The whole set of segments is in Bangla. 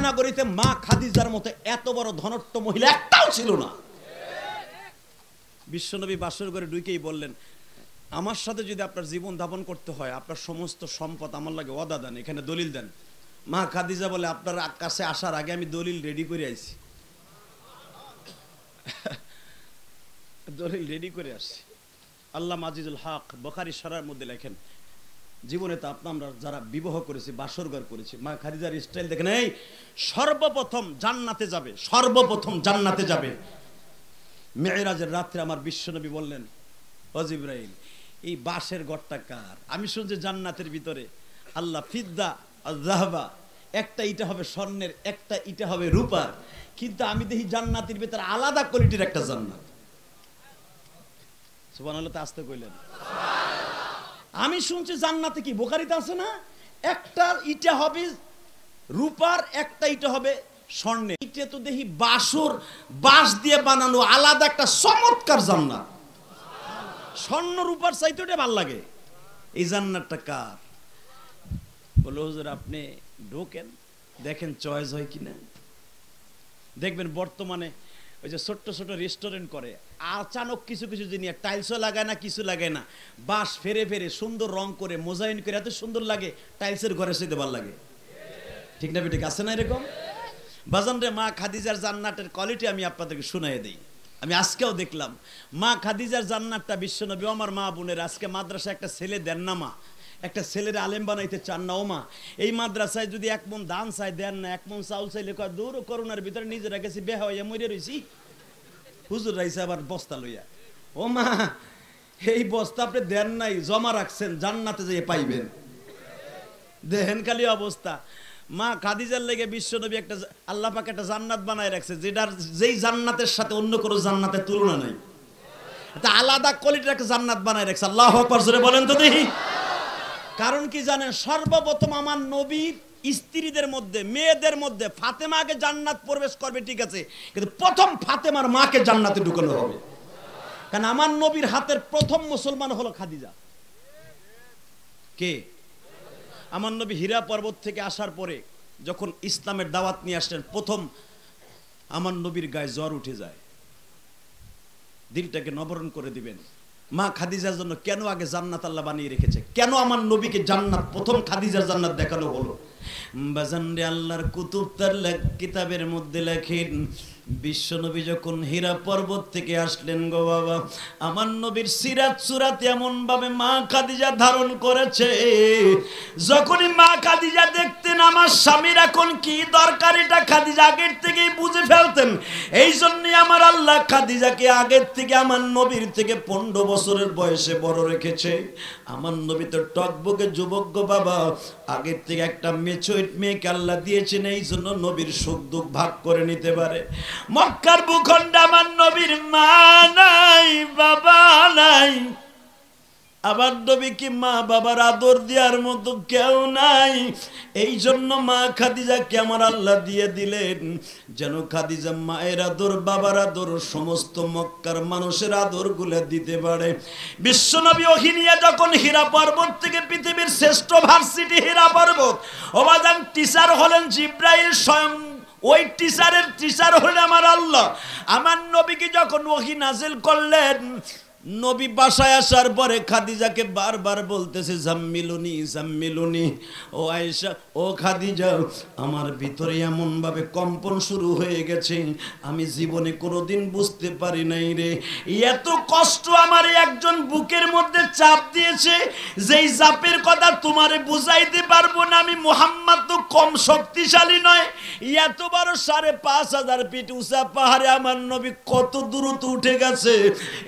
নগরীতে মা খাদিজার মতো এত বড় ধনট্ট মহিলা একটাও ছিল না। বিশ্বনবী বাসর ঘরে ঢুকেই বললেন, আমার সাথে যদি আপনার জীবন যাপন করতে হয়, আপনার সমস্ত সম্পদ আমার লাগে ওয়াদা দেন, এখানে দলিল দেন। মা খাদিজা বলে, আপনার কাছে আসার আগে আমি দলিল রেডি করে আইছি, দলিল রেডি করে আসছি। আল্লাহ আজিজুল হক বুখারী শরীফের মধ্যে লেখেন, জীবনে তো আমরা যারা বিবাহ করেছি, বাসরঘর করেছি, মা খাদিজার স্টাইল দেখেন। এই সর্বপ্রথম জান্নাতে যাবে, সর্বপ্রথম জান্নাতে যাবে মেরাজের রাত্রে আমার বিশ্বনবী বললেন, ও জিবরাইল, এই বাঁশের ঘরটা কার? আমি শুনছি জান্নাতের ভিতরে আল্লাহ ফিদ্দা আর যাহাবা, একটা ইটা হবে স্বর্ণের, একটা ইটা হবে রূপার, কিন্তু আমি দেখি জান্নাতের ভিতরে আলাদা কোয়ালিটির একটা জান্নাত। সুবহানাল্লাহ, তা আসতে কইলেন। আমি শুনছি জান্নাতে কি বুখারীতে আছে না, একটা ইটা হবে রূপার, একটা ইটা হবে স্বর্ণের। ইটা তো দেখি বাঁশ দিয়ে বানানো আলাদা একটা চমৎকার জান্নাত। স্বর্ণ রূপার চাইতে ওটা ভালো লাগে। এই জান্নাতটা কার? বলে, হুজুর আপনি ঢোকেন, দেখেন চয়েস হয় কিনা। দেখবেন বর্তমানে ওই যে ছোট্ট ছোট রেস্টুরেন্ট করে, আচানক কিছু কিছু জিনিস টাইলসও লাগায় না, কিছু লাগায় না, বাঁশ ফেরে ফেরে সুন্দর রং করে মোজাইন করে এত সুন্দর লাগে, টাইলসের ঘরে সেতে ভালো লাগে। ঠিক না বেঠিক? আছে না এরকম? বাজান রে, মা খাদিজার জান্নাতের কোয়ালিটি আমি আপনাদেরকে শুনাইয়ে দিই। আমি আজকেও দেখলাম মা খাদিজার জান্নাতটা বিশ্বনবী, আমার মা বোনের, আজকে মাদ্রাসা একটা ছেলে দেন না মা, একটা ছেলের আলেম বানাইতে চান না ও মা। এই মাদ্রাসায় যদি এক মন ধান চাই দেন না, এক মন চাউল চাইলে কয় দূর, করোনার ভিতরে নিজেরা গেছি বেহা হইয়া মরে রইছি, হুজুর রাইছে আবার বস্তা লইয়া। ও মা, এই বস্তা আপনি দেন নাই, জমা রাখছেন, জান্নাতে যেয়ে পাইবেন। দেখেন খালি অবস্থা। মা খাদিজার লেগে বিশ্বনবী একটা আল্লাহ পাক একটা জান্নাত বানায় রাখছে, যেই জান্নাতের সাথে অন্য কোনো জান্নাতের তুলনা নাই। এটা আলাদা কোয়ালিটির একটা জান্নাত বানায় রাখছে। আল্লাহু আকবার জোরে বলেন তো দেখি। কারণ কি জানেন? সর্বপ্রথম আমার নবীর স্ত্রীদের মধ্যে, মেয়েদের মধ্যে ফাতেমা আগে জান্নাত প্রবেশ করবে, ঠিক আছে, কিন্তু প্রথম ফাতেমার মাকে জান্নাতে ঢুকানো হবে। কারণ আমার নবীর হাতের প্রথম মুসলমান হলো খাদিজা। কে? আমার নবী হীরা পর্বত থেকে আসার পরে যখন ইসলামের দাওয়াত নিয়ে আসলেন, প্রথম আমার নবীর গায়ে জ্বর উঠে যায়। দিলটাকে নবরণ করে দিবেন। মা খাদিজার জন্য কেন আগে জান্নাত আল্লাহ বানিয়ে রেখেছে? কেন আমার নবীকে জান্নাত, প্রথম খাদিজার জান্নাত দেখানো হলো? বাজান রে, আল্লাহর কুতুব তার কিতাবের মধ্যে লেখেন, বিশ্বনবী যখন হীরা পর্বত থেকে আসলেন গো বাবা, আমার নবীর সিরাত সুরাত এমন ভাবে মা খাদিজা ধারণ করেছে, যখনই মা খাদিজা দেখতেন আমার স্বামীর এখন কি দরকার, এটা খাদিজা আগের থেকেই বুঝে ফেলতেন। এই জন্যই আমার আল্লাহ খাদিজাকে আগের থেকে আমার নবীর থেকে 15 বছরের বয়সে বড় রেখেছে। আমার নবী তো টকবকে যুবক গো বাবা, আগের থেকে একটা মেচুইট মেয়েকে আল্লাহ দিয়েছেন, এই জন্য নবীর সুখ দুঃখ ভাগ করে নিতে পারে। মক্কার ভূখণ্ডে আমার নবীর মা নাই, বাবা নাই, আমার নবী কি মা বাবার আদর দেওয়ার মতো কেউ নাই। এই জন্য মা খাদিজাকে আমার আল্লাহ দিয়ে দিলেন, যেন খাদিজা মায়ের আদর, বাবার আদর, সমস্ত মক্কার মানুষের আদর গুলো দিতে পারে। বিশ্বনবী ওহী নিয়ে যখন হীরা পর্বত থেকে, পৃথিবীর শ্রেষ্ঠ ভার্সিটি হীরা পর্বত, ওবাদান টিচার হলেন জিব্রাইল স্বয়ং, ওই টিচারের টিচার হলেন আমার আল্লাহ। আমার নবীকে যখন ওহী নাজিল করলেন, নবী বাসায় আসার পরে খাদিজাকে বারবার বলতেছে, জাম্মিলুনি জাম্মিলুনি, ও আয়েশা, ও খাদিজা, আমার ভিতরে এমন ভাবে কম্পন শুরু হয়ে গেছে, আমি জীবনে কোনোদিন বুঝতে পারি নাই রে, এত কষ্ট আমার একজন বুকের মধ্যে চাপ দিয়েছে, যেই চাপের কথা তোমারে বুঝাইতে পারবো না। আমি মুহাম্মদ তো কম শক্তিশালী নয়, এত বড় 5,500 ফিট উঁচা পাহাড়ে আমার নবী কত দূরত্ব উঠে গেছে।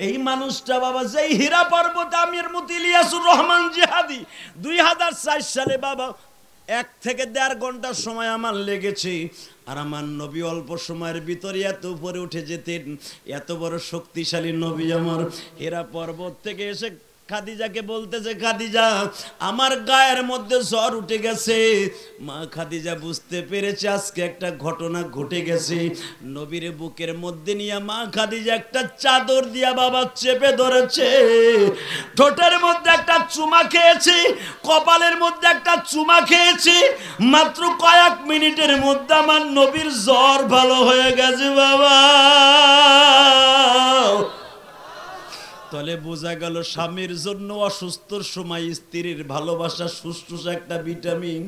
এই মানুষ বাবা, যেই হীরা পর্বতে আমির মুফতি ইলিয়াসুর রহমান জিহাদি 2004 সালে বাবা 1 থেকে 1.5 ঘন্টা সময় আমার লেগেছে, আর আমার নবী অল্প সময়ের ভিতরে এত উপরে উঠে যেতেন। এত বড় শক্তিশালী নবী আমার হীরা পর্বত থেকে এসে খাদিজাকে বলতেছে, খাদিজা আমার গায়ের মধ্যে জ্বর উঠে গেছে। মা খাদিজা বুঝতে পেরেছে আজকে একটা ঘটনা ঘটে গেছে। নবীর বুকের মধ্যে নিয়ে মা খাদিজা একটা চাদর দিয়া বাবা চেপে ধরেছে। ঠোঁটের মধ্যে একটা চুমা খেয়েছি, কপালের মধ্যে একটা চুমা খেয়েছি। মাত্র কয়েক মিনিটের মধ্যে আমার নবীর জ্বর ভালো হয়ে গেছে বাবা। তাহলে বোঝা গেল স্বামীর জন্য অসুস্থর সময় স্ত্রীর ভালোবাসা সুস্থ একটা ভিটামিন।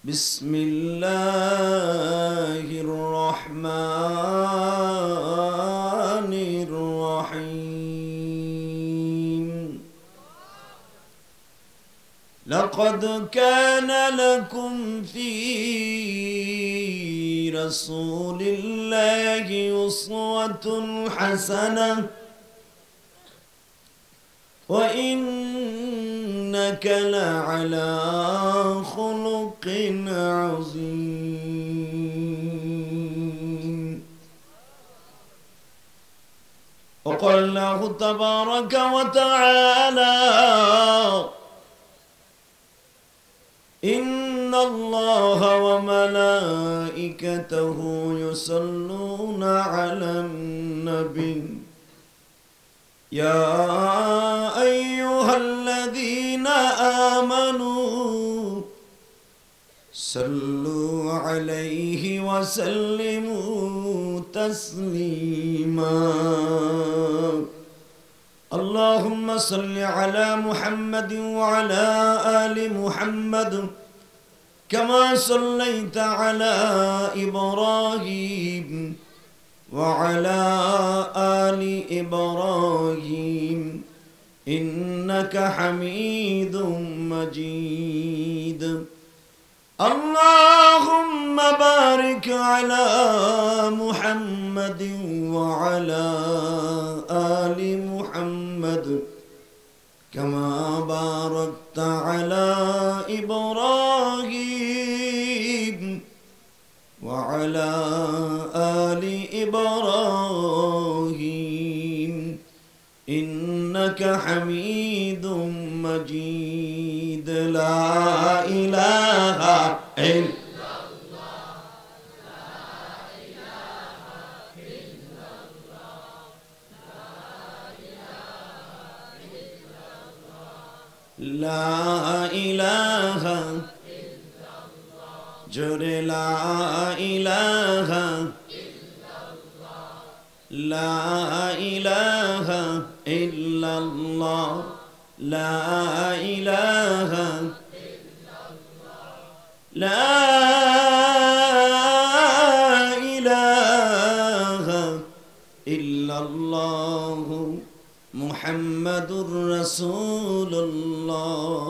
বিসমিল্লাহির রহমানির রহিম। লাকাদ কানা লাকুম ফী রাসূলিল্লাহি উসওয়াতুন হাসানাহ وإنك لعلى خلق عظيم. وقال الله تبارك وتعالى إن الله وملائكته يصلون على النبي يا أيها الذين آمنوا صلوا عليه وسلموا تسليما. اللهم صل على محمد وعلى آل محمد كما صليت على إبراهيم وعلى آل إبراهيم إنك حميد مجيد. اللهم بارك على محمد وعلى آل محمد كما باركت على إبراهيم وعلى آل إبراهيم إنك حميد مجيد. لا إله إلا الله لا إله إلا الله لا إله إلا الله جري لا إله إلا الله لا إله إلا الله لا إله إلا الله لا إله إلا الله محمد رسول الله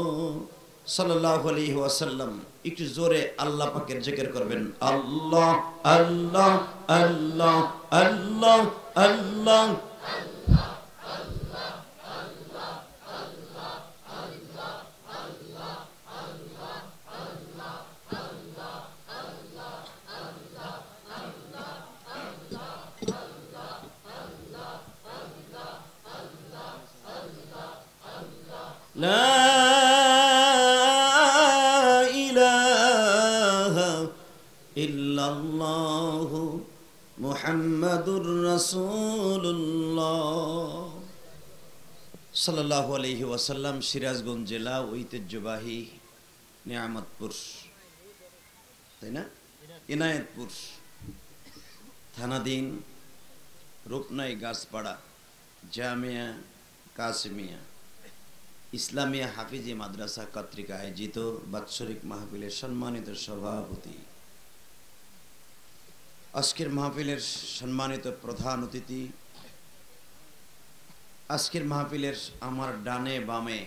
সাল্লাল্লাহু আলাইহি ওয়াসাল্লাম। একটু জোরে আল্লাহ পাকের জিকির করবেন। আল্লাহ আল্লাহ আল্লাহ আল্লাহ আল্লাহ لا إله إلا الله محمد رسول الله সাল্লাল্লাহু আলাইহি ওয়াসাল্লাম। সিরাজগঞ্জ জেলা ঐতিহ্যবাহী নিয়ামতপুর, তাই না, ইনায়েতপুর থানাধীন রূপনাই গাছপাড়া জামিয়া কাসিমিয়া ইসলামিয়া হাফিজি মাদ্রাসা কর্তৃক আয়োজিত বাৎসরিক মাহফিলের সম্মানিত সভাপতি, আজকের মাহফিলের সম্মানিত প্রধান অতিথি, আজকের মাহফিলের আমার ডানে বামে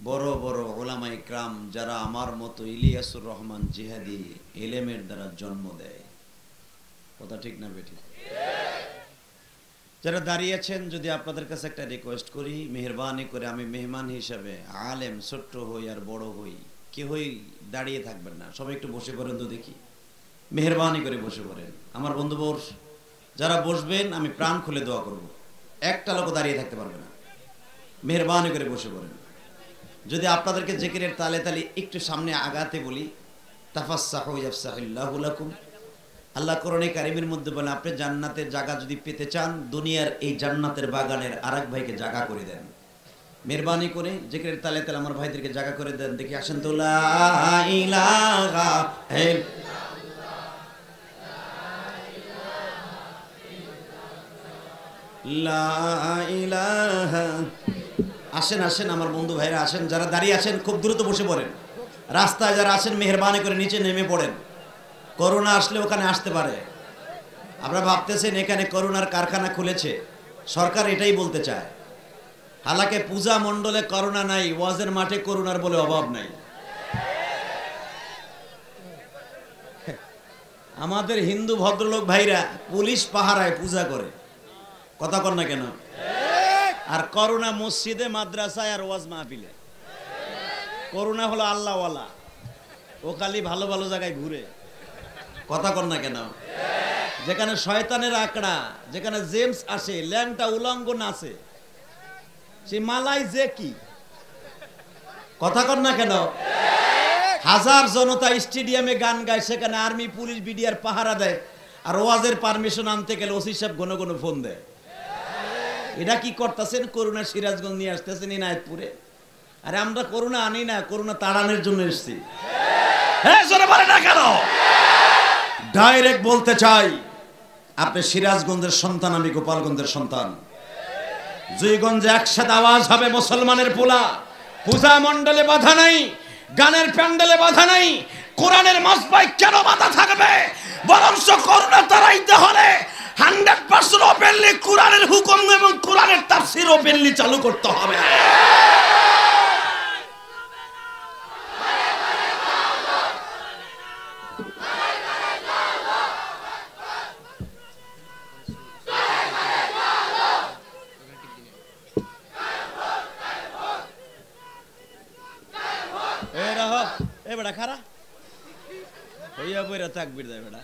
বড় বড় ওলামা ইকরাম যারা আমার মতো ইলিয়াসুর রহমান জিহাদি ইলমের দ্বারা জন্ম দেয়, কথা ঠিক না বেঠিক? যারা দাঁড়িয়েছেন, যদি আপনাদের কাছে একটা রিকোয়েস্ট করি, মেহেরবানি করে আমি মেহমান হিসাবে, আলেম ছোট্ট হই আর বড় হই, কেউই দাঁড়িয়ে থাকবেন না, সবাই একটু বসে পড়েন তো দেখি, মেহেরবানি করে বসে পড়েন। আমার বন্ধুবর যারা বসবেন আমি প্রাণ খুলে দোয়া করব, একটা লোক দাঁড়িয়ে থাকতে পারবে না, মেহেরবানি করে বসে পড়েন। যদি আপনাদেরকে জিকিরের তালে তালে একটু সামনে আগাতে বলি, তাফাসসাহু ইয়াফসাহিল্লাহু লাকুম। আল্লাহ কোরআনে কারিমের মধ্যে বলে, আপনি জান্নাতের জায়গা যদি পেতে চান, দুনিয়ার এই জান্নাতের বাগানের আরেক ভাইকে জায়গা করে দেন। মেহেরবানি করে জিকিরের তালে তালে আমার ভাইদেরকে জায়গা করে দেন। দেখি আসেন তো। লা ইলাহা লা ইলাহা। আসেন আসেন আমার বন্ধু ভাইরা, আসেন। যারা দাঁড়িয়ে আছেন খুব দ্রুত বসে পড়েন। রাস্তায় যারা আছেন মেহেরবানি করে নিচে নেমে পড়েন। করোনা আসলে ওখানে আসতে পারে। আপনারা ভাবতেছেন এখানে করোনার কারখানা খুলেছে, সরকার এটাই বলতে চায়। হালাকে পূজা মণ্ডলে করোনা নাই, ওয়াজের মাঠে করোনার বলে অভাব নাই। আমাদের হিন্দু ভদ্রলোক ভাইরা পুলিশ পাহারায় পূজা করে, কথা কর না কেন? আর করোনা মসজিদে, মাদ্রাসায় আর ওয়াজ মাহফিলে। করোনা হলো আল্লাহওয়ালা, ও খালি ভালো ভালো জায়গায় ঘুরে, কথা কর না কেন? যেখানে শয়তানের আকড়া, যেখানে জেমস আসে, ল্যাংটা উলঙ্গ নাচে, সে মালাই যে কি, কথা কর না কেন? হাজার জনতা স্টেডিয়ামে গান গায়, সেখানে আর্মি পুলিশ বিডিআর পাহারা দেয়, আর ওয়াজের পারমিশন আনতে গেলে ওসি সাহেব ঘন ঘন ফোন দেয়। এটা কি করতেছেন? করোনা সিরাজগঞ্জ নিয়ে আসতেছেন ইনায়েতপুরে। আরে আমরা করোনা আনি না, করোনা তাড়ানোর জন্য এসেছি। ডাইরেক্ট বলতে চাই, আপনি সিরাজগঞ্জের সন্তান, আমি গোপালগঞ্জের সন্তান। জয়গঞ্জে একসাথে আওয়াজ হবে মুসলমানের পোলা। পূজা মণ্ডলে বাধা নাই, গানের প্যান্ডেলে বাধা নাই, কোরআনের মাসবাই কেন বাধা থাকবে? বরঞ্চ করোনা তাড়াইতে হলে 100% ওপেনলি কোরআনের হুকুম এবং কোরআনের তাফসীর ওপেনলি চালু করতে হবে। বেড়া খারা হইয়া বইরা তাকবীর দেয় বেড়া।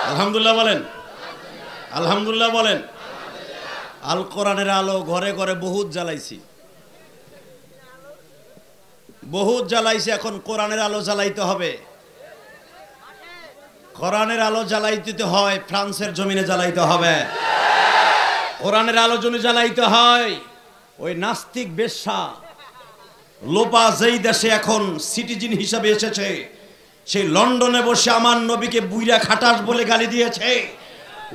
আলহামদুলিল্লাহ বলেন, আলহামদুলিল্লাহ বলেন। আল কোরআনের আলো ঘরে ঘরে বহুত জ্বালাইছি, বহুত জ্বালাইছি। এখন কোরআনের আলো জ্বালাইতে হবে। কোরআনের আলো জ্বালাইতে হয়, ফ্রান্সের জমিনে জ্বালাইতে হবে। কোরআনের আলো যদি জ্বালাইতে হয়, ওই নাস্তিক বেশ্যা লোপা যেই দেশে এখন সিটিজেন হিসাবে এসেছে, সেই লন্ডনে বসে আমার নবীকে বুইরা খাটাস বলে গালি দিয়েছে,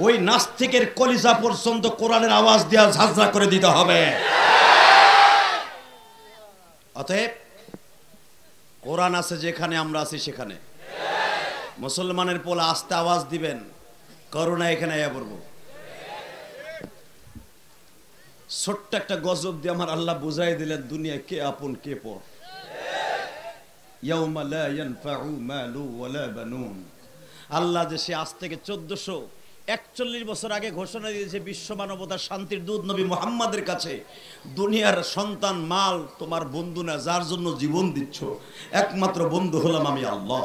ওই নাস্তিকের কলিজা পর্যন্ত কোরআনের আওয়াজ দেওয়া ঝাঁঝরা করে দিতে হবে। অতএব কোরআন আছে যেখানে, আমরা আছি সেখানে। মুসলমানের পোলা আস্তে আওয়াজ দিবেন, করোনা এখানে আয়া পড়ব। ছোট্ট একটা গজব দিয়ে আমার আল্লাহ বুঝাই দিলেন দুনিয়া কে আপন কে পর। ইয়াউমা লা ইয়ানফাউ মালু ওয়ালা বানুন। আল্লাহ যে সে আজ থেকে 1441 বছর আগে ঘোষণা দিয়েছে বিশ্ব মানবতার শান্তির দূত নবী মুহাম্মাদের কাছে, দুনিয়ার সন্তান মাল তোমার বন্ধু না, যার জন্য জীবন দিচ্ছ একমাত্র বন্ধু হলাম আমি আল্লাহ।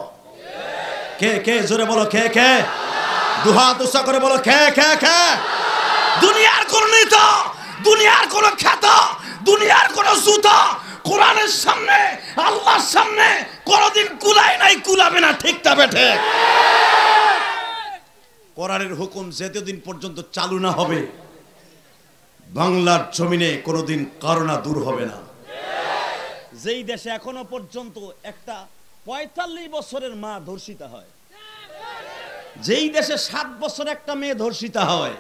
কে কে জোরে বলো, কে কে? দুহাত উঁচা করে বলো, কে কে কে? দুনিয়ার কোন নেতা, দুনিয়ার কোন খ্যাত, দুনিয়ার কোন জুতা কোরআনের সামনে, আল্লাহর সামনে কোনদিন কুলাই নাই, কুলাবে না। ঠিক তা বেঠে? কোরআনের হুকুম যতদিন পর্যন্ত চালু না হবে, বাংলার জমিনে কোনদিন করোনা দূর হবে না। যেই দেশে এখনো পর্যন্ত একটা 45 বছরের মা ধর্ষিতা হয়, যেই দেশে 7 বছর একটা মেয়ে ধর্ষিতা হয়,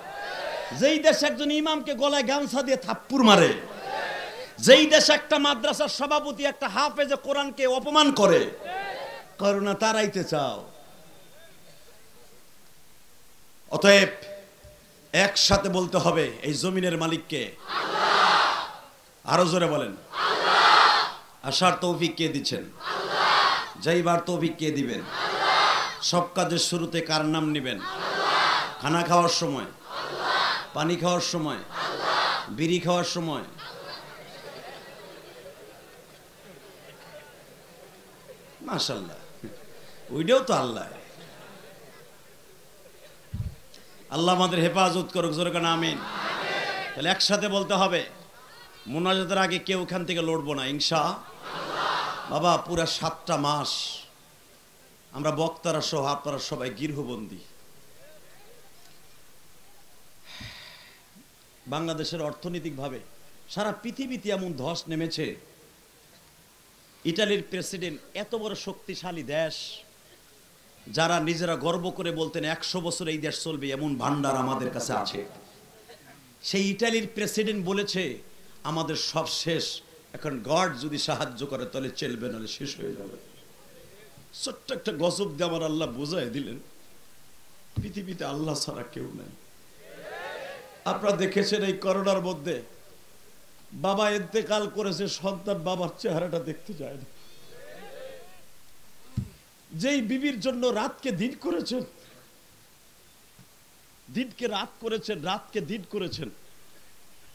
যেই দেশে একজন ইমামকে গলায় গামছা দিয়ে থাপ্পড় মারে, যেই দেশে একটা মাদ্রাসার সভাপতি একটা হাফেজে কোরআনকে অপমান করে, করোনা তাড়াইতে চাও। অতএব একসাথে বলতে হবে, এই জমিনের মালিককে আল্লাহ। আরো জোরে বলেন আল্লাহ। আসার তৌফিক কে দিচ্ছেন? আল্লাহ। যাইবার তৌফিক কে দিবেন? আল্লাহ। সব কাজের শুরুতে কার নাম নেবেন? আল্লাহ। খানা খাওয়ার সময় আল্লাহ, পানি খাওয়ার সময় আল্লাহ, বিড়ি খাওয়ার সময় মাশাআল্লাহ, ওইটাও তো আল্লাহ। আল্লাহ আমাদের হেফাজত করুক, জোরে কান আমিন। তাহলে একসাথে বলতে হবে, মুনাজাতের আগে কেউ এখান থেকে লড়বো না ইনশাআল্লাহ। বাবা পুরা 7টা মাস আমরা বক্তারা সহ আপনারা সবাই গৃহবন্দী। বাংলাদেশের অর্থনৈতিকভাবে সারা পৃথিবীতে এমন ধস নেমেছে। ইটালির প্রেসিডেন্ট, এত বড় শক্তিশালী দেশ, যারা নিজেরা গর্ব করে বলতেন 100 বছর এই দেশ চলবে, এমন ভান্ডার আমাদের কাছে আছে। সেই ইটালির প্রেসিডেন্ট বলেছে আমাদের সব শেষ, এখন গড যদি সাহায্য করে তাহলে চলবে, নাহলে শেষ হয়ে যাবে। ছোট্ট একটা গজব দিয়ে আমার আল্লাহ বোঝাই দিলেন পৃথিবীতে আল্লাহ ছাড়া কেউ নাই। আপনারা দেখেছেন এই করোনার মধ্যে বাবা ইন্তেকাল করেছে, সন্তান বাবার চেহারাটা দেখতে যায় না। যেই বিবির জন্য রাতকে দিন করেছেন, দিনকে রাত করেছেন, রাতকে দিন করেছেন,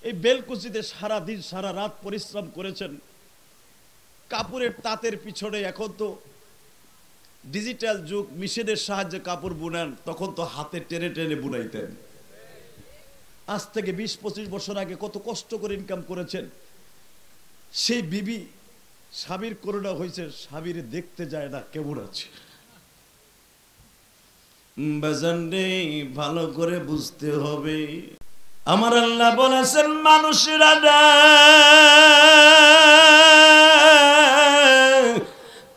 এই বেলকুচিতে সারা দিন সারা রাত পরিশ্রম করেছেন, কাপড়ের তাঁতের পিছনে। এখন তো ডিজিটাল যুগ, মেশিনের সাহায্যে কাপড় বুনেন, তখন তো হাতে টেনে টেনে বুনাইতেন। আজ থেকে 20-25 বছর আগে কত কষ্ট করে ইনকাম করেছেন। সেই বিবি, স্বামীর করোনা হয়েছে, স্বামীর দেখতে যায় না কেমন আছে। বাজানরে ভালো করে বুঝতে হবে, আমার আল্লাহ বলেছেন মানুষেরা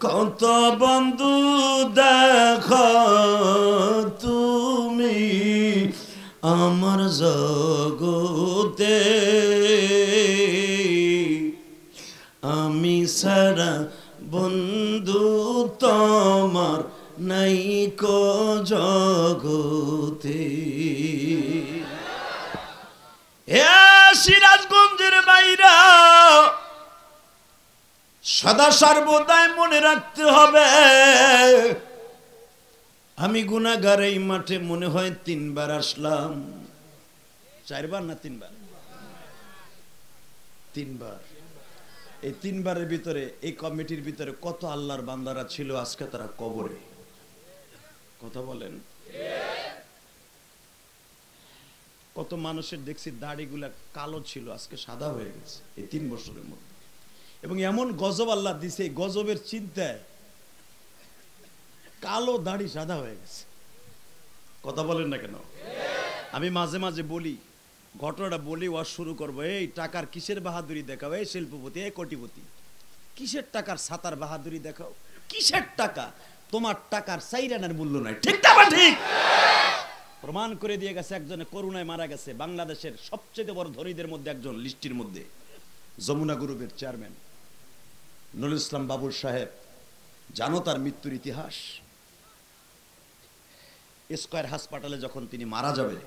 কত বন্ধু দেখো তুমি আমার জগতে, আমি সারা বন্ধু তোমার নাই কো জগতে। হে সিরাজগঞ্জের বাইরা, সদা সর্বদাই মনে রাখতে হবে, আমি গুনাহগার। এই মাঠে মনে হয় 3 বার আসলাম, 4 বার না 3 বার? 3 বার। এই 3 বারের ভিতরে এই কমিটির ভিতরে কত আল্লাহর বান্দারা ছিল, আজকে তারা কবরে। কথা বলেন। কত মানুষের দেখছি দাড়িগুলা কালো ছিল, আজকে সাদা হয়ে গেছে এই 3 বছরের মধ্যে। এবং এমন গজব আল্লাহ দিছে, গজবের চিন্তায় কালো দাড়ি সাদা হয়ে গেছে। কথা বলেন না কেন? আমি মাঝে মাঝে বলি, ঘটনাটা বলি, ওয়াজ শুরু করবো, এই টাকার কিসের বাহাদুরি দেখাও, এই শিল্পপতি, এই কোটিপতি, কিসের টাকার সাতার বাহাদুরি দেখাও, কিসের টাকা? তোমার টাকার 4 আনার মূল্য নাই। ঠিক না? ঠিক প্রমাণ করে দিয়ে গেছে। একজনে করোনায় মারা গেছে, বাংলাদেশের সবচেয়ে বড় ধনীদের মধ্যে একজন, লিস্টির মধ্যে যমুনা গ্রুপের চেয়ারম্যান নুরুল ইসলাম বাবুল সাহেব। জানো তার মৃত্যুর ইতিহাস? স্কয়ার হাসপাতালে যখন তিনি মারা যাবে,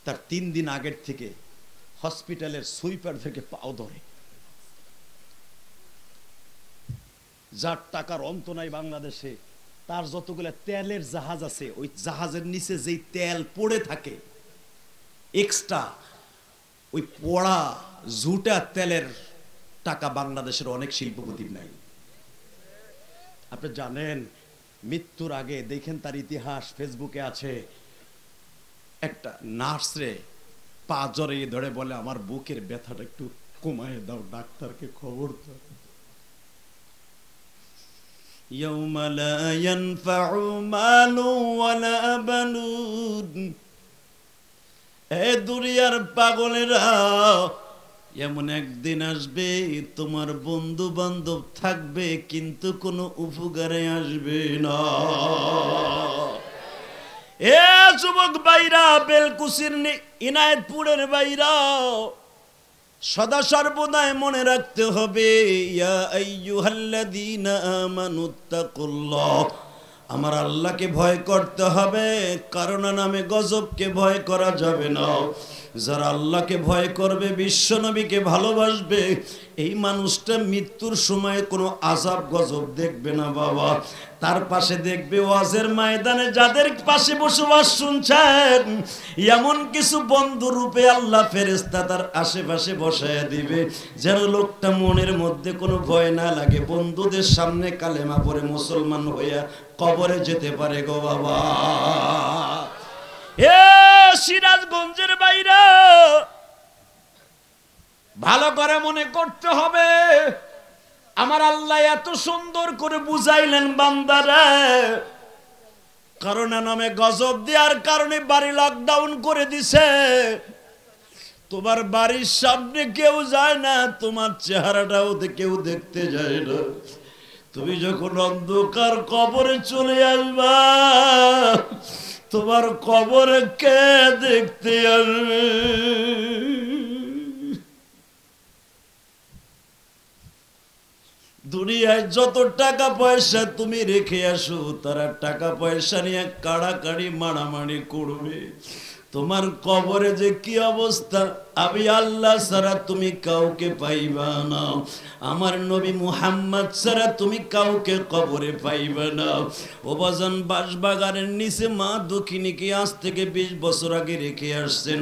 তার 3 দিন আগের থেকে হসপিটালের সুইপার থেকে পাও ধরে। যার টাকার অন্ত নাই বাংলাদেশে, তার যতগুলো তেলের জাহাজ আছে, ওই জাহাজের নিচে যেই তেল পড়ে থাকে এক্সট্রা, ওই পোড়া ঝুটা তেলের টাকা বাংলাদেশের অনেক শিল্পপতির নাই। আপনি জানেন, মৃত্যুর আগে দেখেন তার ইতিহাস ফেসবুকে আছে, একটা নার্সরে পা জড়িয়ে ধরে বলে, আমার বুকের ব্যথাটা একটু কমায় দাও, ডাক্তারকে খবর দাও। ইয়াউমা লা ইয়ানফাউ মালু ওয়ালা বানুন। এ দুনিয়ার পাগলেরা, এমন একদিন আসবে তোমার বন্ধু বান্ধব থাকবে কিন্তু কোনো উপকারে আসবে না। এ যুবক বাইরা, বেলকুচির ইনায়েতপুরের বাইরা, সদা সর্বদাই মনে রাখতে হবে, ইয়া আইয়ুহাল্লাযীনা আমানুত্তাকুল্লাহ, আমার আল্লাহকে ভয় করতে হবে। কারণ নামে গজবকে ভয় করা যাবে না। যারা আল্লাহকে ভয় করবে, বিশ্ব নবীকে ভালোবাসবে, এই মানুষটা মৃত্যুর সময় কোনো আযাব গজব দেখবে না বাবা। তার পাশে দেখবে ওয়াজের ময়দানে যাদের পাশে বসবাস শুনছেন, এমন কিছু বন্ধু রূপে আল্লাহ ফেরেশতা তার আশেপাশে বসায় দিবে, যেন লোকটা মনের মধ্যে কোনো ভয় না লাগে, বন্ধুদের সামনে কালেমা পড়ে মুসলমান হইয়া কবরে যেতে পারে গো বাবা। এ সিরাজগঞ্জের বাইরে ভালো করে মনে করতে হবে, আমার আল্লাহ এত সুন্দর করে বুঝাইলেন বান্দারে, করোনা নামে গজব দেওয়ার কারণে বাড়ি লকডাউন করে দিছে, তোমার বাড়ির সামনে কেউ যায় না, তোমার চেহারাটাও কেউ দেখতে যায় না। তুমি যখন অন্ধকার কবরে চলে আসবা, তোমার কবরে কে দেখতে আসবে? দুনিয়ায় যত টাকা পয়সা তুমি রেখে আসো, তারা টাকা পয়সা নিয়ে কাড়াকাড়ি মারামারি করবে, তোমার কবরে যে কি অবস্থা, আমি আল্লাহ ছাড়া তুমি কাউকে পাইবা না, আমার নবী মুহাম্মদ ছাড়া তুমি কাউকে কবরে পাইবা না। ও বাজান, বাঁশবাগানের নিচে মা দক্ষিণীকে আজ থেকে 20 বছর আগে রেখে আসছেন,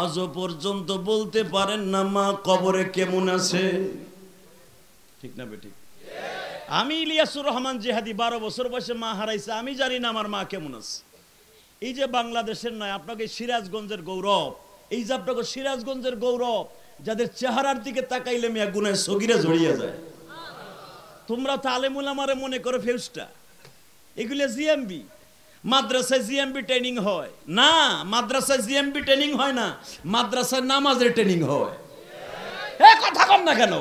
আজও পর্যন্ত বলতে পারেন না মা কবরে কেমন আছে। ঠিক না বেঠিক? আমি ইলিয়াসুর রহমান জিহাদি 12 বছর বয়সে মা হারাইছে, আমি জানি না আমার মা কেমন আছে। এই যে বাংলাদেশের নয়, আপনাকে সিরাজগঞ্জের গৌরব, এই যে আপনাকে সিরাজগঞ্জের গৌরব, যাদের চেহারার দিকে তাকাইলে মিয়া গুনায় সগীরা জড়িয়ে যায়। তোমরা তো আলেমুল আমারে মনে করো ফেউস্টা, এগুলো জিএমবি, মাদ্রাসায় জিএমবি ট্রেনিং হয় না, মাদ্রাসায় জিএমবি ট্রেনিং হয় না, মাদ্রাসায় নামাজের ট্রেনিং হয়। এ কথা কম না কেন?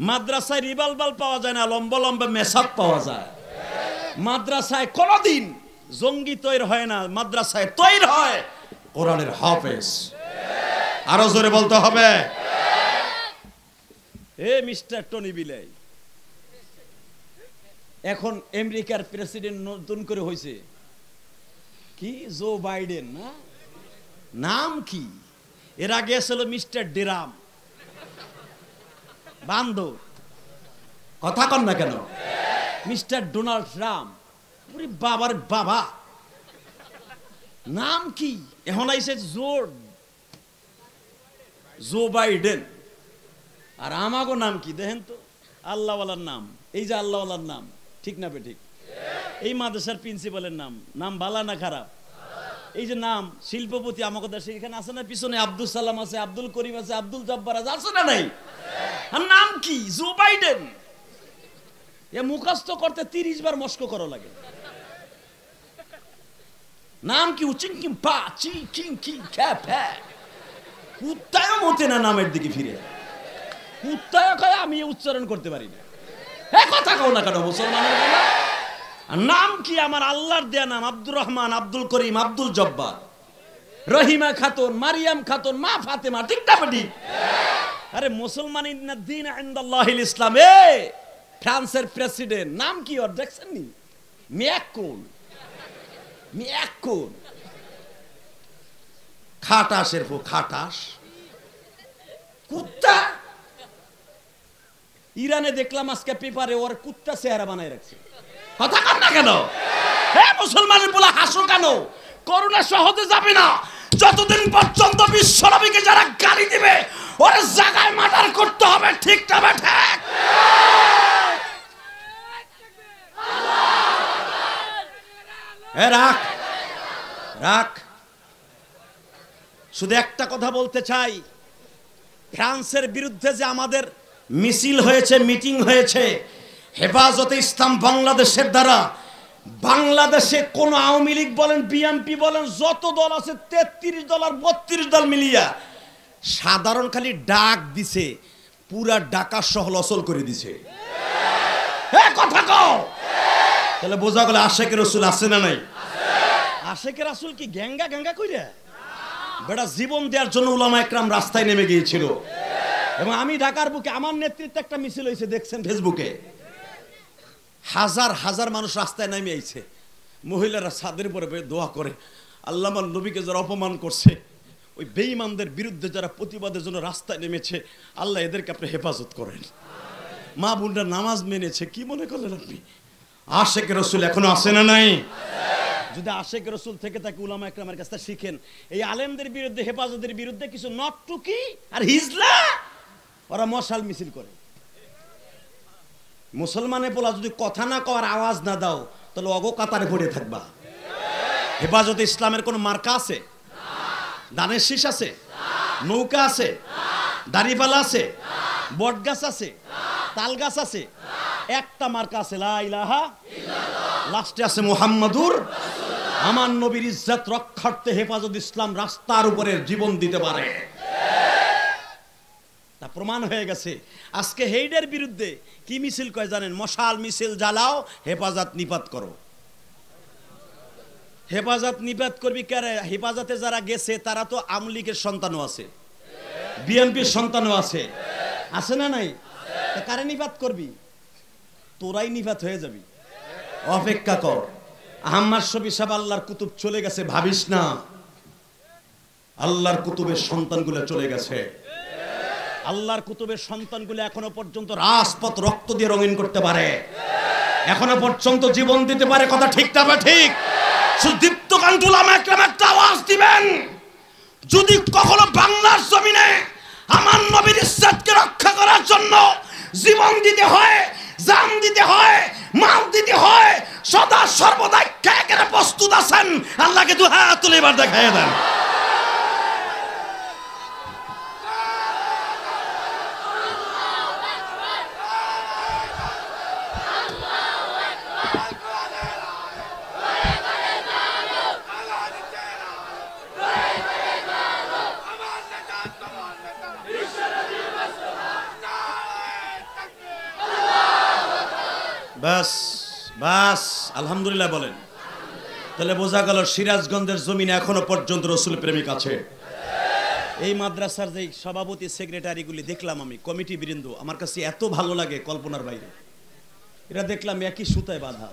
মাদ্রাসায় রিভলভার পাওয়া যায় না, লম্বা লম্বা মেসাক পাওয়া যায়। মাদ্রাসায় কোনদিন জঙ্গি তৈরি হয় না, মাদ্রাসায় তৈরি হয় কোরআনের হাফেজ। আরো জোরে বলতে হবে। এ মিস্টার টনি বিলাই, এখন আমেরিকার প্রেসিডেন্ট নতুন করে হয়েছে কি, জো বাইডেন না, নাম কি? এর আগে ছিল মিস্টার ডেরাম, বান্দর। কথা কন না কেন? মিস্টার ডোনাল্ড ট্রাম্প, ওরে বাবার বাবা, নাম কি? এখন আইছে জো বাইডেন। আর আমাগো নাম কি দেখেন তো? আল্লাহওয়ালার নাম। এই যে আল্লাহওয়ালার নাম, ঠিক না বেঠিক? এই মাদ্রাসার প্রিন্সিপালের নাম, নাম ভালো না খারাপ? এই যে নাম শিল্পপতি আমাকে দেশে এখানে আছে না, পিছনে আব্দুল সালাম আছে, আব্দুল করিম আছে, আব্দুল জব্বার আছে না নাই? আর নাম কি? Joe Biden. এ মুখস্থ করতে 30 বার মস্ক করা লাগে। নাম কি? উচিং পা চি কিং কি ক্যাপ হ্যাঁ, উত্তায় মতে না নামের দিকে ফিরে, উত্তায় কয় আমি উচ্চারণ করতে পারি না। এ কথা কও না কেন মুসলমানের বলা? নাম কি? আমার আল্লাহর দেয়া নাম, আব্দুর রহমান, আব্দুল করিম, আব্দুল জব্বার, রহিমা খাতুন, মারিয়াম খাতুন, মা ফাতেমা, ঠিক না বেটি? আরে মুসলমান দিন ইনদাল্লাহিল ইসলাম। এ ফ্রান্সের প্রেসিডেন্ট নাম কি ওর দেখছেন নি? ম্যাকরন। ম্যাকরন খাটাসের পো খাটাস, কুত্তা। ইরানে দেখলাম আজকে পেপারে ওর কুত্তা চেহারা বানায় রাখছে। কথা কন না কেন? হে মুসলমানের বলা হাসো কেন? করোনা সহজে যাবে না যতদিন পর্যন্ত বিশ্বনবীকে যারা গালি দিবে ওর জায়গায় মার্ডার করতে হবে। ঠিক না বেঠে? রাখ রাখ। শুধু একটা কথা বলতে চাই, ফ্রান্সের বিরুদ্ধে যে আমাদের মিছিল হয়েছে, মিটিং হয়েছে, হেফাজতে ইসলাম বাংলাদেশের দ্বারা, বাংলাদেশে কোন আওয়ামী লীগ বলেন, বিএনপি বলেন, যত দল আছে 33 দল আর 32 দল মিলিয়া সাধারণ খালি ডাক দিছে, পুরা ঢাকা শহর অচল করে দিছে। কথা কও। তাহলে বোঝা গেল আশেকের রাসূল আছে না নাই? আশেকের রাসূল কি গ্যাঙ্গা গ্যাঙ্গা কইরা বেটা জীবন দেওয়ার জন্য উলামা একরাম রাস্তায় নেমে গিয়েছিল। এবং আমি ঢাকার বুকে, আমার নেতৃত্বে একটা মিছিল হয়েছে, দেখছেন ফেসবুকে, হাজার হাজার মানুষ রাস্তায় নেমে আইছে, মহিলারা ছাদের উপরে দোয়া করে, আল্লাহ আমার নবীকে যারা অপমান করছে ওই বেঈমানদের বিরুদ্ধে যারা প্রতিবাদের জন্য রাস্তায় নেমেছে, আল্লাহ এদেরকে আপনি হেফাজত করেন। মা বোনরা নামাজ মেনেছে, কি মনে করলেন আপনি? আশেক রসুল এখনো আছে না নাই? যদি আশেক রসুল থেকে তাকে উলামা একরামের কাছে শিখেন। এই আলেমদের বিরুদ্ধে, হেফাজতের বিরুদ্ধে কিছু নটটুকি আর হিজলা, ওরা মশাল মিছিল করে। মুসলমানে বলা যদি কথা না কওয়ার আওয়াজ না দাও, তাহলে অগো কাতারে পড়ে থাকবা। হেফাজতে ইসলামের কোন মার্কা আছে? দানের শীষ আছে? নৌকা আছে? দাড়িপালা আছে? বট গাছ আছে? তাল গাছ আছে? একটা মার্কা আছে, লা ইলাহা ইল্লাল্লাহ, লাস্টে আছে মুহাম্মাদুর রাসূলুল্লাহ। আমার নবীর ইজ্জত রক্ষার্থে হেফাজত ইসলাম রাস্তার উপরে জীবন দিতে পারে, তা প্রমাণ হয়ে গেছে। আজকে হেইডের বিরুদ্ধে কি মিছিল কয় জানেন? মশাল মিছিল জ্বালাও, হেফাজত নিপাত করো। হেফাজত নিপাত করবি কারে? হেফাজতে যারা গেছে তারা তো আওয়ামী লীগের সন্তানও আছে, বিএনপির সন্তানও আছে, আছে না নাই? কারে নিপাত করবি? তোরাই নিপাত হয়ে যাবি। অপেক্ষা কর। আহমদ শফি সাহেব আল্লাহর কুতুব চলে গেছে, ভাবিস না। আল্লাহর কুতুবের সন্তানগুলো চলে গেছে। আল্লাহর কুতুবের সন্তানগুলো এখনো পর্যন্ত রাজপথ রক্ত দিয়ে রঙিন করতে পারে, এখনো পর্যন্ত জীবন দিতে পারে। কথা ঠিক না বা ঠিক? সুদীপ্ত কান্ত উলামা একরাম একটা আওয়াজ দিবেন, যদি কখনো বাংলার জমিনে আমার নবীর ইজ্জতকে রক্ষা করার জন্য জীবন দিতে হয়, জান দিতে হয়, মাল দিতে হয়, সদা সর্বদা একেবারে প্রস্তুত আছেন। আল্লাহকে দু হাত তুলে এবার দেখায় দেন। বাস বাস, আলহামদুলিল্লাহ বলেন। তাহলে বোঝা গেল সিরাজগঞ্জের জমিনে এখনো পর্যন্ত রসুল প্রেমিক আছে। এই মাদ্রাসার যে সভাপতি সেক্রেটারিগুলি দেখলাম আমি, কমিটি বৃন্দ, আমার কাছে এত ভালো লাগে কল্পনার বাইরে। এরা দেখলাম একই সুতায় বাঁধা,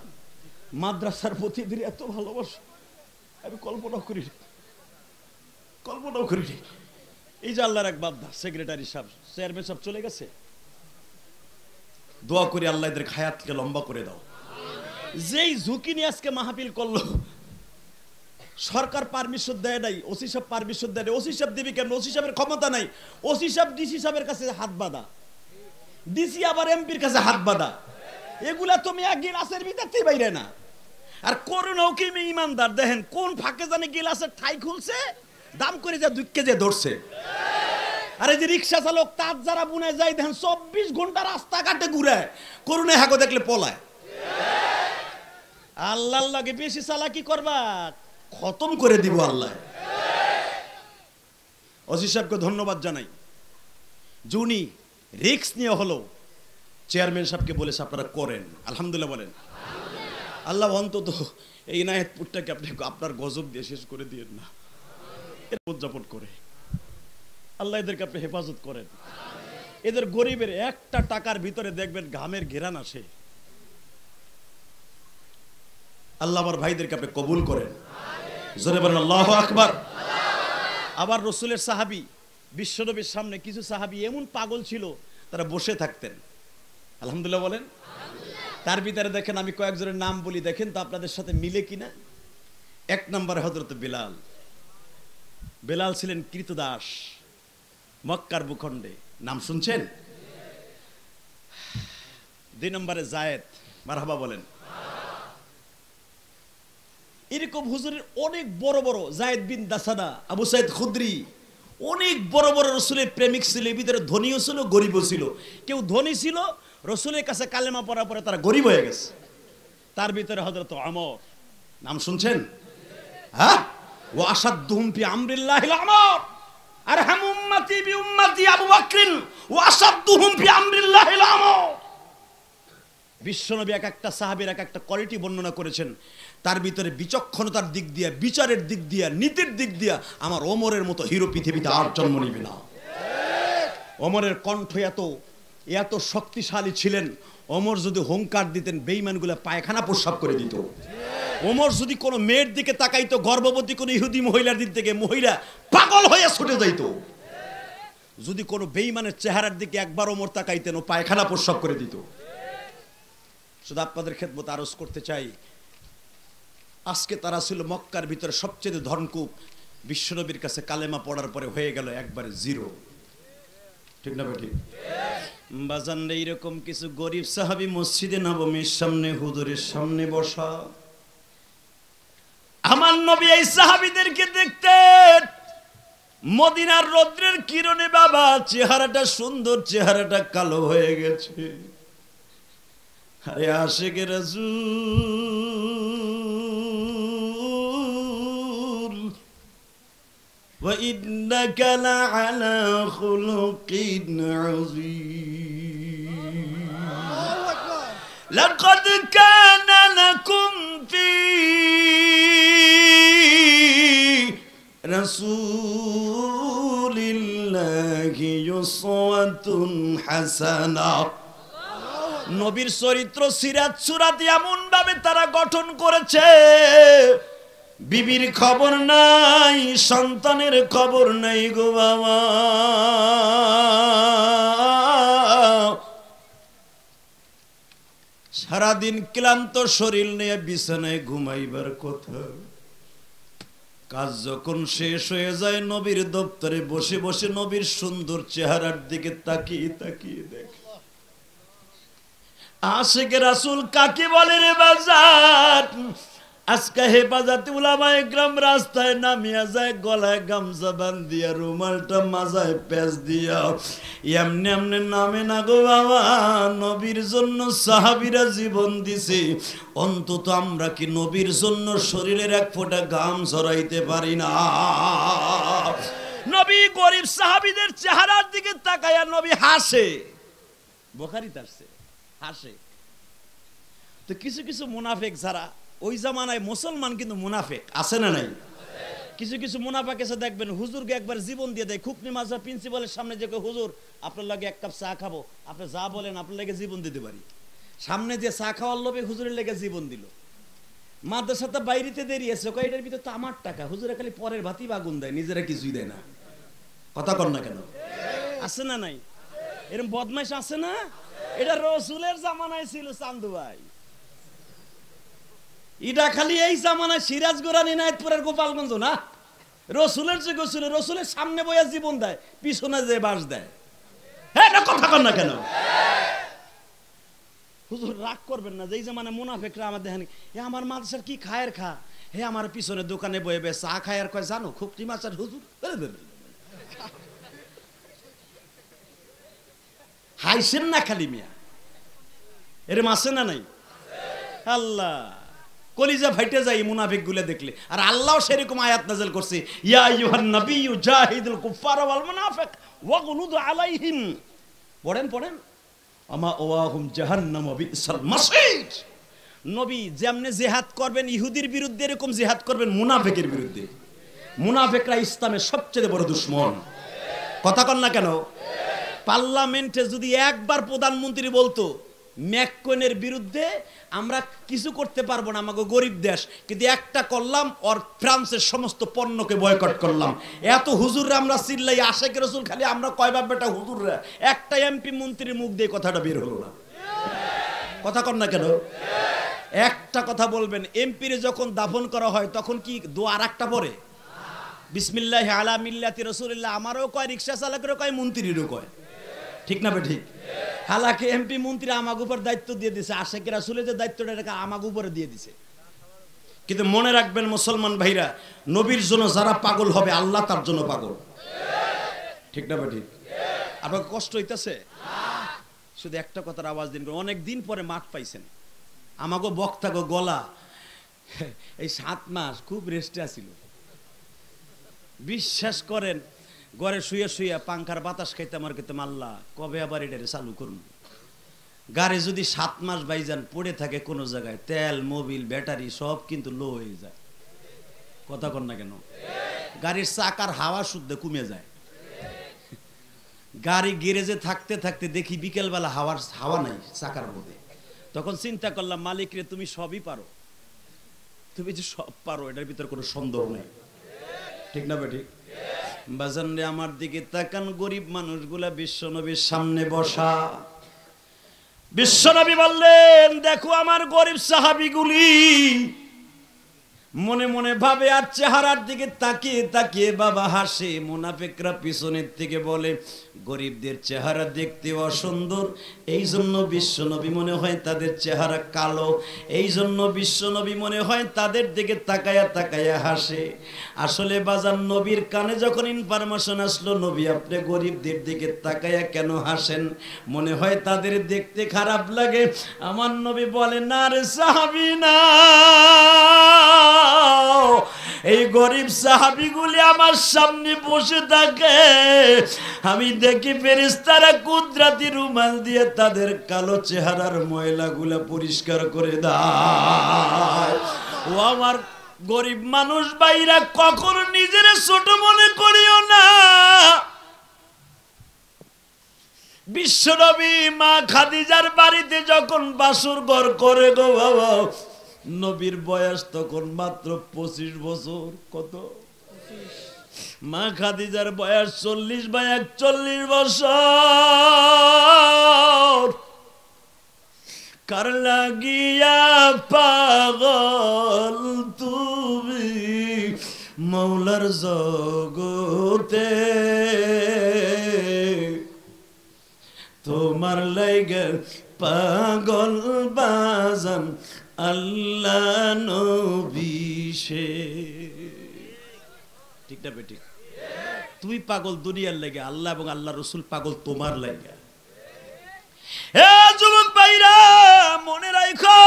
মাদ্রাসার প্রতি এত ভালোবাসা আমি কল্পনাও করিনি। এই যে আল্লাহর এক বান্দা সেক্রেটারি সাহেব, চেয়ারম্যান সাহেব চলে গেছে, দোয়া করি আল্লাহ এদের হায়াতকে লম্বা করে দাও। যেই ঝুঁকি নিয়ে আজকে মাহফিল করলো, সরকার পারমিশন দেয় নাই, ওসি সাহেব পারমিশন দেয় নাই। ওসি সাহেব দিবি কেমন? ওসি সাহেবের ক্ষমতা নাই। ওসি সাহেব ডিসি সাহেবের কাছে হাত বাঁধা, ডিসি আবার এমপির কাছে হাত বাঁধা। এগুলা তুমি এক গিলাসের ভিতরতেই বাইরে না। আর করোনাও কি ইমানদার দেখেন কোন ফাঁকে জানে গিলাসের ঠাই খুলছে, দাম করে যা দুঃখে যে ধরছে। আরে যে রিক্সা চালক তার যারা বুনে যায় দেখেন 24 ঘন্টা রাস্তাঘাটে ঘুরে, করুণে হাগো দেখলে পলায়। আল্লাহর লাগে বেশি চালাকি করবা, খতম করে দিব আল্লাহ। ওসি সাহেবকে ধন্যবাদ জানাই, জুনি রিক্স নিয়ে হলো চেয়ারম্যান সাহেবকে বলেছে আপনারা করেন, আলহামদুলিল্লাহ বলেন। আল্লাহ অন্তত এই নায়েতপুরটাকে আপনি আপনার গজব দিয়ে শেষ করে দিয়েন না, এর উদযাপন করে আল্লাহ এদেরকে আপনি হেফাজত করেন। এদের গরিবের একটা টাকার ভিতরে দেখবেন ঘামের ঘেরান আসে। আল্লাহ আমার ভাইদেরকে আপনি কবুল করেন, জোরে বলেন আল্লাহু আকবার। আবার রসুলের সাহাবী, বিশ্বনবীর সামনে কিছু সাহাবী এমন পাগল ছিল তারা বসে থাকতেন, আলহামদুলিল্লাহ বলেন। তার ভিতরে দেখেন আমি কয়েকজনের নাম বলি, দেখেন তো আপনাদের সাথে মিলে কিনা। এক নম্বরে হযরত বেলাল। বেলাল ছিলেন কৃতদাস মক্কার ভূখণ্ডে, নাম শুনছেন? 2 নম্বরে জায়েদ, মারহাবা বলেন। এরকম হুজুরের অনেক বড় বড়, জায়েদ বিন দাসাদা, আবু সাইদ খুদরি, অনেক বড় বড় রসুলের প্রেমিক ছিল। এর ভিতরে ধনীও ছিল, গরিবও ছিল। কেউ ধনী ছিল, রসুলের কাছে কালেমা পড়ার পরে তারা গরিব হয়ে গেছে। তার ভিতরে হযরত ওমর, নাম শুনছেন? হ্যাঁ, ওয়া আশাদ্দুহুম ফি আমরিল্লাহিল আমর আরহামু উম্মতি বি উম্মতি আবু বকর ওয়া আশাদ্দুহুম ফি আমরিল্লাহিল আমর। বিশ্বনবী এক একটা সাহাবীর এক একটা কোয়ালিটি বর্ণনা করেছেন। তার ভিতরে বিচক্ষণতার দিক দিয়ে, বিচারের দিক দিয়ে, নীতির দিক দিয়ে আমার ওমরের মতো হিরো পৃথিবীতে আর জন্ম নিবে না। ওমরের কণ্ঠ এত শক্তিশালী ছিলেন, ওমর যদি হুঙ্কার দিতেন বেঈমানগুলো পায়খানা প্রস্রাব করে দিত। ওমর যদি কোনো মেয়ের দিকে তাকাইতো, গর্ভবতী কোনো ইহুদি মহিলার দিক থেকে, মহিলা পাগল হয়ে ছুটে যাইতো। যদি কোনো বেঈমানের চেহারার দিকে একবার ওমর তাকাইতেন, ও পায়খানা প্রস্রাব করে দিত। শুধু আপনাদের খেদমত আরজ করতে চাই, আজকে তারা ছিল মক্কার ভিতরে সবচেয়ে ধনকুপ। বিশ্বনবীর কাছে কালেমা পড়ার পরে হয়ে গেল একবারে জিরো। ঠিক না বেটি? বাজান এইরকম কিছু গরিব সাহাবী মসজিদে নববীর সামনে হুজুরের সামনে বসা। আমার নবী এই সাহাবীদেরকে দেখতেন, মদিনার রৌদ্রের কিরণে বাবা চেহারাটা সুন্দর, চেহারাটা কালো হয়ে গেছে। আরে আশিকে রাসূল, ওয়া ইন্নাকা লাআলা খুলুকিন আযীম, লাকাদ কানা লাকুম ফি রাসূলিল্লাহি উসওয়াতুন হাসানাহ। নবীর চরিত্র সিরাত সুরাত এমন ভাবে তারা গঠন করেছে, বিবির খবর নাই, সন্তানের খবর নাই গো বাবা। সারাদিন ক্লান্ত শরীর নিয়ে বিছানায় ঘুমাইবার কথা, কাজ যখন শেষ হয়ে যায় নবীর দপ্তরে বসে বসে নবীর সুন্দর চেহারার দিকে তাকিয়ে তাকিয়ে দেখে। আশিকে রাসূল কাকে বলে রে বাজার? আজকে হেফাজতে উলামায়ে গ্রাম রাস্তায় নামিয়া যায়, গলায় গামছা বান্ধিয়া, রুমালটা মাজায় পেঁচ দিয়া, এমনি এমনি নামে না গো বাবা। নবীর জন্য সাহাবীরা জীবন দিছে, অন্তত আমরা কি নবীর জন্য শরীরের এক ফোঁটা ঘাম ঝরাইতে পারি না? নবী গরিব সাহাবীদের চেহারার দিকে তাকায়া নবী হাসে। বুখারীতে আসছে, হাসে। তো কিছু কিছু মুনাফিক যারা ওই জামানায়, মুসলমান কিন্তু মুনাফিক আছে না নাই? কিছু কিছু মুনাফিক এসে দেখবেন হুজুরকে একবার জীবন দিয়ে দেয়। খুকনি মাদ্রাসা প্রিন্সিপালের সামনে যে হুজুর আপনার লাগে এক কাপ চা খাবো, আপনি যা বলেন আপনার লাগে জীবন দিতে পারি। সামনে যে চা খাওয়ার লোভে হুজুরের লেগে জীবন দিল। মাদ্রাসাতে বাইরেতে দেরি আছে, এটার ভিতরে তো আমার টাকা, হুজুরে খালি পরের ভাতি বাগুন দেয়, নিজেরা কিছুই দেয় না। কথা কর না কেন? আছে না নাই? এরকম বদমাইশ আছে না? এটা রসুলের জামানায় ছিল চান্দু ভাই। এটা খালি এই জামানায় সিরাজ গোরানি নাইতপুরের গোপালগঞ্জ না, রসুলের যুগ ছিল। রসুলের সামনে বইয়া জীবন দেয়, পিছনে যে বাস দেয়। হ্যাঁ, কথা কর না কেন? হুজুর রাগ করবেন না, যেই জামানায় মুনাফিকরা আমার দেখেন, এ আমার মাদ্রাসার কি খায়ের খা, হে আমার পিছনে দোকানে বয়ে বে চা খায় আর কয় জানো খুকটি মাছের হুজুর। হাইছেন না খালি মিয়া, এর মাসে না নাই? আল্লাহ কলিজা ফাইটে যায় মুনাফিক গুলো দেখলে। আর আল্লাহ সেরকম আয়াত নাযিল করছে, ইয়া আইয়ুহান নাবিয়্যু জাহিদুল কুফারা ওয়াল মুনাফিক ওয়াগলুদ আলাইহিম। পড়েন পড়েন, আমা ওয়াহুম জাহান্নাম বিসাল মাসীর। নবী যেমনে জিহাদ করবেন ইহুদির বিরুদ্ধে, এরকম জিহাদ করবেন মুনাফিকের বিরুদ্ধে। মুনাফিকরা ইসলামের সবচেয়ে বড় দুশমন। কথা কন না কেন? পার্লামেন্টে যদি একবার প্রধানমন্ত্রী বলতো ম্যাককনের বিরুদ্ধে আমরা কিছু করতে পারবো না, আমাকে গরিব দেশ, কিন্তু একটা করলাম, ওর ফ্রান্সের সমস্ত পণ্যকে বয়কট করলাম। এত হুজুররা আমরা চিল্লাই, আশিকে রাসূল খালি আমরা কয়বার বেটা হুজুররা, একটা এমপি মন্ত্রীর মুখ দিয়ে কথাটা বের হলো না। কথা কর না কেন? একটা কথা বলবেন, এমপিরে যখন দাফন করা হয় তখন কি দোয়া আর একটা পড়ে? বিসমিল্লাহি আলা মিল্লাতি রাসূলিল্লাহ। আমারও কয়, রিকশা চালকেরও কয়, মন্ত্রীরও কয়। ঠিক না বে ঠিক? হালাকে এমপি মন্ত্রী আমাকে উপর দায়িত্ব দিয়ে দিছে, আশিকে রাসূলের যে দায়িত্বটা এটা আমাকে উপরে দিয়ে দিছে। কিন্তু মনে রাখবেন মুসলমান ভাইরা, নবীর জন্য যারা পাগল হবে আল্লাহ তার জন্য পাগল। ঠিক না বে ঠিক? আপনার কষ্ট হইতেছে? শুধু একটা কথার আওয়াজ দিন, অনেক দিন পরে মাঠ পাইছেন। আমাকে বক্তা গো গলা এই 7 মাস খুব রেস্টে আছিল। বিশ্বাস করেন, ঘরে শুয়ে শুয়ে পাংখার বাতাস খাইতাম আর খেতাম, আল্লাহ কবে আবার এটা চালু করুন। গাড়ি যদি 7 মাস বাইজান পড়ে থাকে কোনো জায়গায়, তেল মোবিল ব্যাটারি সব কিন্তু লো হয়ে যায়। কথা কন না কেন? গাড়ির চাকার হাওয়া শুদ্ধ কমে যায়। গাড়ি গ্যারেজে থাকতে থাকতে দেখি বিকেলবেলা হাওয়া নাই চাকার মধ্যে। তখন চিন্তা করলাম, মালিক রে তুমি সবই পারো, তুমি যে সব পারো এটার ভিতরে কোনো সন্দেহ নেই, ঠিক না বেঠিক? বাজান রে আমার দিকে তাকান, গরিব মানুষগুলা বিশ্বনবীর সামনে বসা। বিশ্বনবী বললেন, দেখো আমার গরিব সাহাবীগুলি। মনে মনে ভাবে আর চেহারার দিকে তাকিয়ে তাকিয়ে বাবা হাসে। মুনাফিকরা পিছনের থেকে বলে, গরিবদের চেহারা দেখতে অসুন্দর, এই জন্য বিশ্বনবী মনে হয় তাদের চেহারা কালো, এই জন্য বিশ্বনবী মনে হয় তাদের দিকে তাকায়া তাকায়া হাসে। আসলে বাজার নবীর কানে যখন ইনফরমেশন আসলো, নবী আপনি গরিবদের দিকে তাকায়া কেন হাসেন, মনে হয় তাদের দেখতে খারাপ লাগে। আমার নবী বলেন, না রে সাহাবী না, এই গরিব সাহাবীগুলি আমার সামনে বসে থাকে, আমি দেখি ফেরেশতারা কুদরতি রুমাল দিয়ে তাদের কালো চেহারার ময়লাগুলা পরিষ্কার করে দেয়। ও আমার গরিব মানুষ ভাইরা, কখনো নিজের ছোট মনে করিও না। বিশ্বনবী মা খাদিজার বাড়িতে যখন বাসর ঘর করে গো বাবা, নবীর বয়স তখন মাত্র 25 বছর। কত? মা খাদিজার বয়স 40 বা 41 বছর। কার লাগিয়া পাগল তুমি মৌলার জগতে, তোমার লাইগা পাগল বাজান আল্লাহ নবী সে। ঠিক না বেটি? তুমি পাগল দুনিয়ার লাগে, আল্লাহ এবং আল্লাহ রসুল পাগল তোমার লাগে। হে যুবক ভাইরা, মনে রাখো,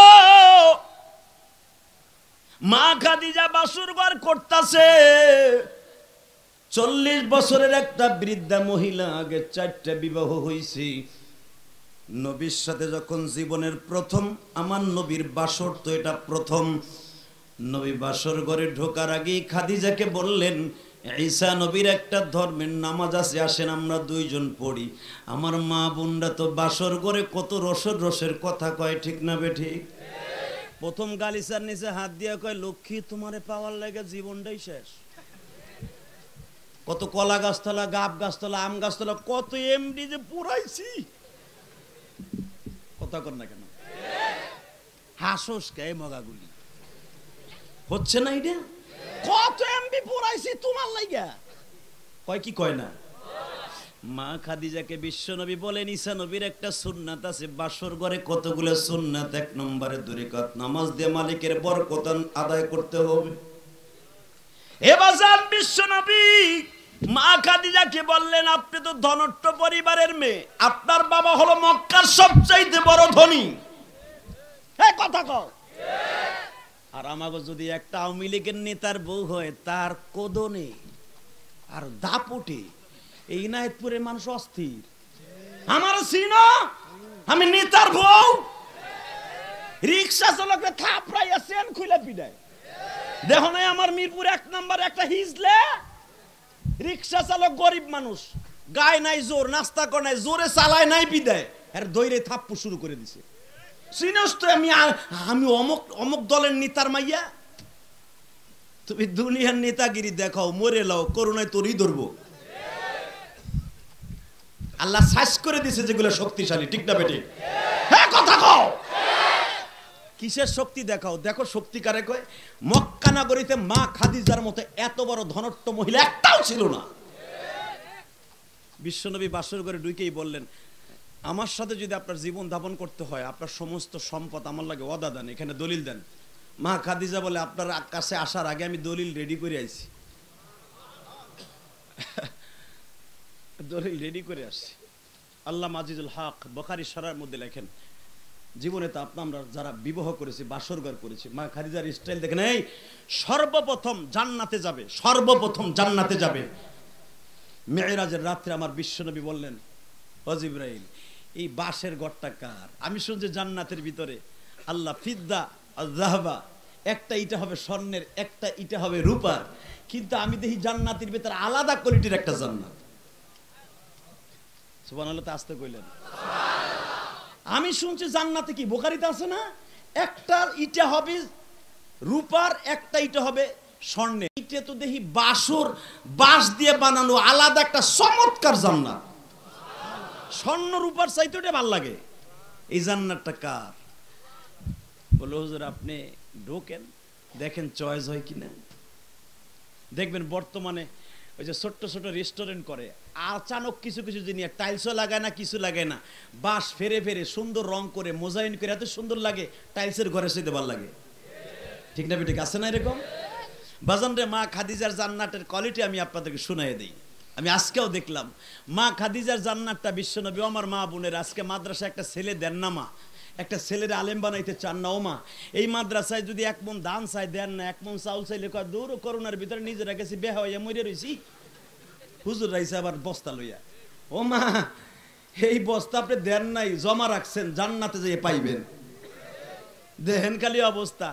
মা খাদিজা বাসর ঘর করতেছে। 40 বছরের একটা বৃদ্ধা মহিলা, আগে 4টা বিবাহ হয়েছে। নবীর সাথে যখন জীবনের প্রথম আমার নবীর বাসর, তো এটা প্রথম। নবী বাসর ঘরে ঢোকার আগে খাদিজাকে বললেন, ঈসা নবীর একটা ধর্মের নামাজ আছে, আসেন আমরা 2 জন পড়ি। আমার মা বোনরা তো বাসর ঘরে কত রসের রসের কথা কয়, ঠিক না বেঠিক? প্রথম গালিচার নিচে হাত দিয়ে কয়, লক্ষ্মী তোমারে পাওয়ার লাগে জীবনটাই শেষ। কত কলা গাছতলা, গাব গাছতলা, আম গাছতলা, কত এমডি যে পুরাইছি। কথা কর না কেন? হাসোস কে মগাগুলি হচ্ছে না? এটা কত এমবি পুরাইছি তোমার লাগা, কয় কি কয় না? মা খাদিজাকে বিশ্বনবী বলেন, ঈসা নবীর একটা সুন্নাত আছে বাসর ঘরে। কতগুলো সুন্নাত? 1 নম্বরে 2 রাকাত নামাজ দিয়ে মালিকের বরকত আদায় করতে হবে। এবার বিশ্বনবী মা খাদিজাকে বললেন, আপনি তো ধনট্ট পরিবারের মেয়ে, আপনার বাবা হলো মক্কার সবচাইতে বড় ধনী। হ্যাঁ কথা কও। আর আমাকে যদি একটা আওয়ামী লীগের নেতার বউ হয়, তার কোদনে আর দাপটে এই নাহিদপুরে মানুষ অস্থির। আমার সিনো, আমি নেতার বউ, রিক্সা চালককে থাপড়াইয়া চেন খুলে পিটায়। দেখো না আমার মিরপুর 1 নম্বর একটা হিজলে রিক্সা চালক, গরিব মানুষ, গায়ে নাই জোর, নাস্তা করে নাই, জোরে চালায় নাই বিদায়, আর দইরে থাপ্পু শুরু করে দিছে। চিনস তো আমি অমুক অমুক দলের নেতার মাইয়া। তুমি দুনিয়ার নেতাগিরি দেখাও, মরে লাও, করোনায় তোরই ধরবো। আল্লাহ সাইজ করে দিছে যেগুলো শক্তিশালী, ঠিক না বেটি? হ্যাঁ কথা কও। কিসের শক্তি দেখাও? দেখো শক্তি কারে কয়। মক্কা নগরীতে মা খাদিজার মতো এত বড় ধনট্ট মহিলা একটাও ছিল না। বিশ্বনবী বাসর ঘরে ঢুকেই বললেন, আমার সাথে যদি আপনার জীবন ধাপন করতে হয়, আপনার সমস্ত সম্পদ আমার লাগে ওয়াদা দেন, এখানে দলিল দেন। মা খাদিজা বলে, আপনার কাছে আসার আগে আমি দলিল রেডি করে আইছি। দলিল রেডি করে আসছি। আল্লাহ আজিজুল হক বুখারী শরীফের মধ্যে লেখেন, জীবনে তো আমরা যারা বিবাহ করেছি, বাসর ঘর করেছি, মা খাদিজার স্টাইল দেখেন। এই সর্বপ্রথম জান্নাতে যাবে, সর্বপ্রথম জান্নাতে যাবে। মেরাজের রাত্রে আমার বিশ্বনবী বললেন, ও জিবরাইল, এই বাসের ঘরটা কার? আমি শুনছি জান্নাতের ভিতরে আল্লাহ ফিদ্দা আর যাহাবা, একটা ইটা হবে স্বর্ণের, একটা ইটা হবে রূপার, কিন্তু আমি দেখি জান্নাতের ভিতরে আলাদা কোয়ালিটির একটা জান্নাত। সুবহানাল্লাহ, তা আসতে কইলেন। আমি শুনছি জান্নাতে কি বুখারীতে আছে না, একটা ইটা হবে রূপার একটা ইটা হবে স্বর্ণে। এটা তো দেখি বাঁশর বাঁশ দিয়ে বানানো আলাদা একটা চমৎকার জান্নাত। স্বর্ণ রূপার চাইতে ওটা ভালো লাগে। এই জান্নাতটা কার? বলে হুজুর আপনি ঢোকেন দেখেন চয়েস হয় কিনা। দেখবেন বর্তমানে ওই যে ছোট্ট ছোট রেস্টুরেন্ট করে, আচানক কিছু কিছু জিনিস টাইলসও লাগায় না, কিছু লাগায় না, বাঁশ ফেরে ফেরে সুন্দর রং করে মোজাইন করে এত সুন্দর লাগে, টাইলসের ঘরে শুইতে ভালো লাগে। ঠিক না ঠিক আছে না? এরকম বাজান রে, মা খাদিজার জান্নাতের কোয়ালিটি আমি আপনাদেরকে শুনাই দিই। আমি আজকেও দেখলাম মা খাদিজার জান্নাতটা বিশ্বনবী আমার মা বোনের আজকে মাদ্রাসা একটা ছেলে দেন না মা, একটা ছেলের আলেম বানাইতে চান না ও মা। এই মাদ্রাসায় যদি এক মন ধান চাই দেন না, এক মন চাউল চাইলে দূর করোনার ভিতরে নিজেরা গেছি বেহা হইয়া মরে রয়েছি, হুজুর রাইছে আবার বস্তা লইয়া। ও মা এই বস্তা আপনি দেন নাই, জমা রাখছেন, জান্নাতে যেয়ে পাইবেন। দেখেন খালি অবস্থা।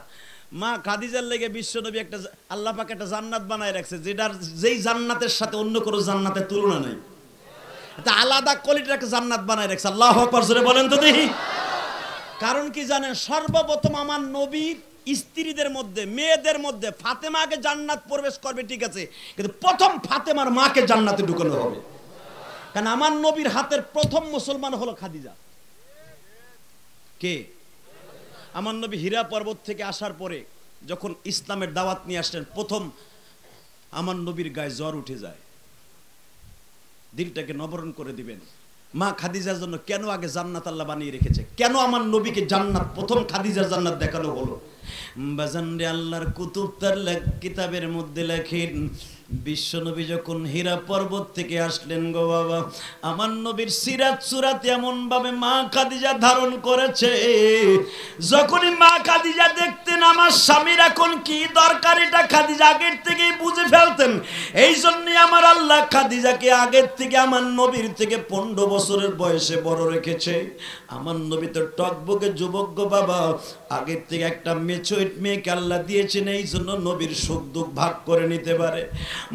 মা খাদিজার লেগে বিশ্বনবী একটা আল্লাহ পাক একটা জান্নাত বানায় রাখছে, যেটার যেই জান্নাতের সাথে অন্য কোনো জান্নাতের তুলনা নাই। এটা আলাদা কোয়ালিটির একটা জান্নাত বানায় রাখছে। আল্লাহু আকবার জোরে বলেন তো দেখি। কারণ কি জানেন? সর্বপ্রথম আমার নবীর স্ত্রীদের মধ্যে মেয়েদের মধ্যে ফাতেমা আগে জান্নাত প্রবেশ করবে, ঠিক আছে, কিন্তু প্রথম ফাতেমার মাকে জান্নাতে ঢুকানো হবে। কারণ আমার নবীর হাতের প্রথম মুসলমান হলো খাদিজা। কে? আমার নবী হীরা পর্বত থেকে আসার পরে যখন ইসলামের দাওয়াত নিয়ে আসলেন, প্রথম আমার নবীর গায়ে জ্বর উঠে যায়। দিলটাকে নবরণ করে দিবেন। মা খাদিজার জন্য কেন আগে জান্নাত আল্লাহ বানিয়ে রেখেছে, কেন আমার নবীকে জান্নাত প্রথম খাদিজার জান্নাত দেখানো হলো? বাজান রে, আল্লাহর কুতুব তার কিতাবের মধ্যে লেখেন বিশ্বনবী যখন হীরা পর্বত থেকে আসলেন গো বাবা, আমার নবীর সিরাত সুরাত এমন ভাবে মা খাদিজা ধারণ করেছে, যখনই মা খাদিজা দেখতেন আমার স্বামীর এখন কি দরকার, এটা খাদিজা আগের থেকেই বুঝে ফেলতেন। এই জন্যই আমার আল্লাহ খাদিজাকে আগের থেকে আমার নবীর থেকে 15 বছরের বয়সে বড় রেখেছে। আমার নবী তো টকবকে যুবক গো বাবা, আগের থেকে একটা মেচুইট মেয়েকে আল্লাহ দিয়েছেন, এই জন্য নবীর সুখ দুঃখ ভাগ করে নিতে পারে।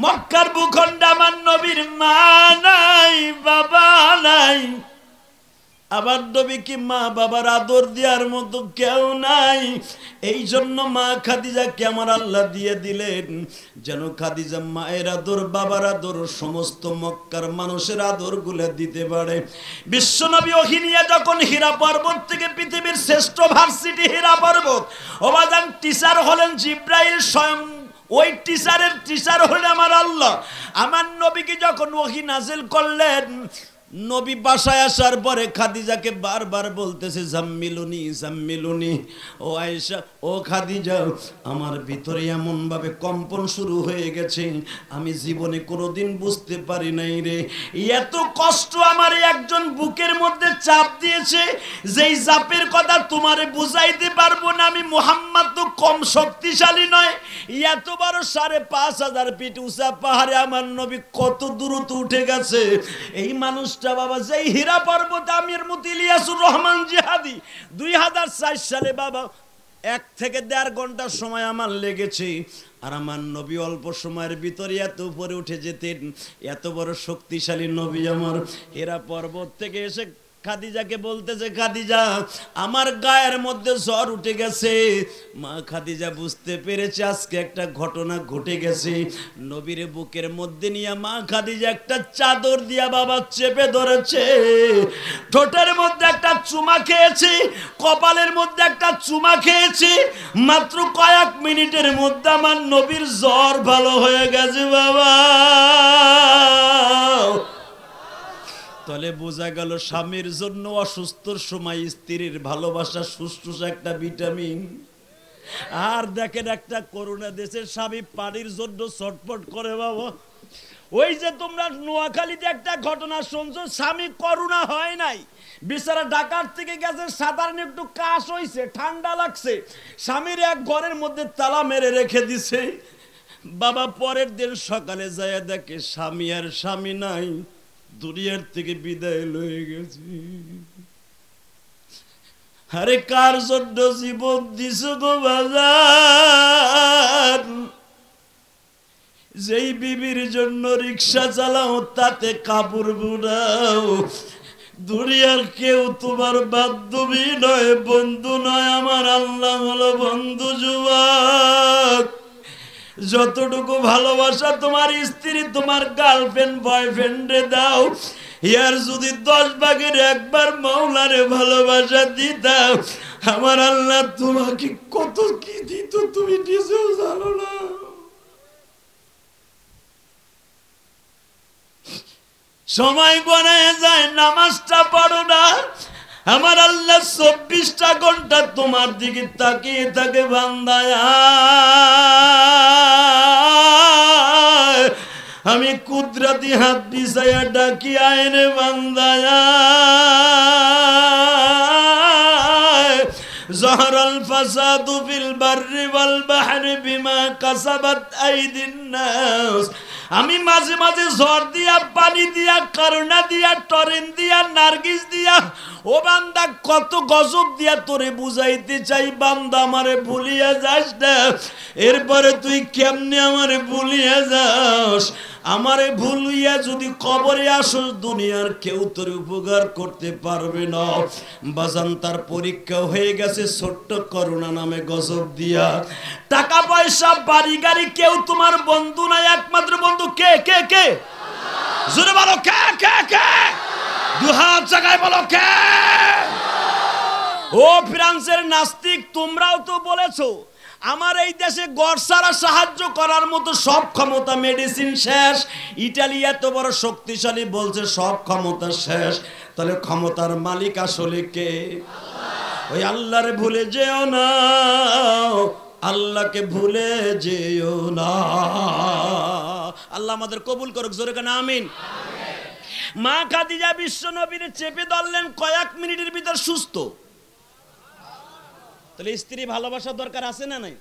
মক্কার ভূখণ্ডে আমার নবীর মা নাই, বাবা নাই, আবার নবীকে মা বাবার আদর দেওয়ার মতো কেউ নাই। এই জন্য মা খাদিজাকে আমার আল্লাহ দিয়ে দিলেন, যেন খাদিজা মায়ের আদর বাবার আদর সমস্ত মক্কার মানুষের আদর গুলো দিতে পারে। বিশ্বনবী ওহী নিয়ে যখন হীরা পর্বত থেকে, পৃথিবীর শ্রেষ্ঠ ভার্সিটি হীরা পর্বত, ওবাদান টিচার হলেন জিব্রাইল স্বয়ং, ওই টিচারের টিচার হলেন আমার আল্লাহ। আমার নবীকে যখন ওহী নাজিল করলেন, নবী বাসায় আসার পরে খাদিজাকে বারবার বলতেছে জাম্মিলুনি জাম্মিলুনি, ও আয়েশা ও খাদিজা, আমার ভিতরে এমন ভাবে কম্পন শুরু হয়ে গেছে, আমি জীবনে কোনোদিন বুঝতে পারি নাই রে, এত কষ্ট আমার একজন বুকের মধ্যে চাপ দিয়েছে, যেই চাপের কথা তোমারে বুঝাইতে পারবো না। আমি মুহাম্মদ তো কম শক্তিশালী নয়, এত বড় 5,500 ফিট উঁচা পাহাড়ে আমার নবী কত দূরত্ব উঠে গেছে। এই মানুষ বাবা যেই হীরা পর্বত আমির মুতি ইলিয়াসুর রহমান জিহাদি 2004 সালে বাবা 1 থেকে 1.5 ঘন্টার সময় আমার লেগেছে, আর আমার নবী অল্প সময়ের ভিতরে এত উপরে উঠে যেতেন। এত বড় শক্তিশালী নবী আমার হীরা পর্বত থেকে এসে খাদিজাকে বলতেছে, খাদিজা আমার গায়ের মধ্যে জ্বর উঠে গেছে। মা খাদিজা বুঝতে পেরেছে আজকে একটা ঘটনা ঘটে গেছে। নবীর বুকের মধ্যে নিয়ে মা খাদিজা একটা চাদর দিয়া বাবা চেপে ধরেছে, ঠোঁটের মধ্যে একটা চুমা খেয়েছে, কপালের মধ্যে একটা চুমা খেয়েছে। মাত্র কয়েক মিনিটের মধ্যে আমার নবীর জ্বর ভালো হয়ে গেছে বাবা। তাহলে বোঝা গেল স্বামীর জন্য অসুস্থর সময় স্ত্রীর ভালোবাসা সুস্থ একটা ভিটামিন। আর দেখেন একটা করোনা দেশের স্বামী পানির জন্য ছটফট করে বাবা। ওই যে তোমরা নোয়াখালীতে একটা ঘটনা শুনছো, স্বামী করোনা হয় নাই, বেচারা ঢাকার থেকে গেছে, সাধারণ একটু কাশ হইছে, ঠান্ডা লাগছে, স্বামীর এক ঘরের মধ্যে তালা মেরে রেখে দিছে বাবা। পরের দিন সকালে যায় দেখে স্বামী আর স্বামী নাই, দুনিয়ার থেকে বিদায় লয়ে গেছে। আরে কার জন্য জীবন দিছো গো বাজার? যেই বিবির জন্য রিক্সা চালাও, তাতে কাপড় বুড়াও, দুনিয়ার কেউ তোমার বান্ধবী নয়, বন্ধু নয়, আমার আল্লাহ হলো বন্ধু। যুবক, যতটুকু ভালোবাসা তোমার স্ত্রী, তোমার গার্লফ্রেন্ড, বয়ফ্রেন্ডে দাও, ইয়ার যদি 10 ভাগের 1 ভাগ মাওলারে ভালোবাসা দিতাম, আমার আল্লাহ তোমাকে কত কি দিত তুমি নিজেও জানো না। সময় গণায় যায়, নামাজটা পড়ো না, আমার আল্লাহ 24টা ঘন্টা তোমার দিকে তাকিয়ে থাকে। বান্দায় আমি কুদরতি হাত বিছায়া ডাকি, আয়নে বান্দায় জহরাল ফাসাদু ফিল বাররি ওয়াল বাহরি বিমা কাসাবাত আইদিন নাস। আমি মাঝে মাঝে ঝড় দিয়া, পানি দিয়া, করুণা দিয়া, টরেন দিয়া, নার্গিস দিয়া, ও বান্দা কত গজব দিয়া তোরে বুঝাইতে চাই, বান্দা আমারে ভুলিয়া যাস না। এরপরে তুই কেমনে আমারে ভুলিয়া যাস? আমারে ভুলিয়া যদি কবরে আসস, দুনিয়ার কেউ তোর উপকার করতে পারবে না। বাজান, তার পরীক্ষা হয়ে গেছে ছোট্ট করুণা নামে গজব দিয়া। টাকা পয়সা, বাড়ি গাড়ি, কেউ তোমার বন্ধু নাই, একমাত্র বন্ধু কে? কে কে? জোরে বলো, কে কে কে? 2 হাত জায়গায় বলো, কে? ও ফ্রান্সের নাস্তিক, তোমরাও তো বলেছো আমার এই দেশে গড় ছাড়া সাহায্য করার মতো সব ক্ষমতা, মেডিসিন শেষ। ইটালি এত বড় শক্তিশালী, বলছে সব ক্ষমতা শেষ। তাহলে ক্ষমতার মালিক আসলে কে? ওই আল্লাহরে ভুলে যেও না, আল্লাহকে ভুলে যেও না। আল্লাহ আমাদের কবুল করুক, জোরে কেন আমিন। মা খাদিজা বিশ্ব নবীর চেপে ধরলেন, কয়েক মিনিটের ভিতর সুস্থ। তাহলে স্ত্রী ভালোবাসার দরকার আছে না নাই?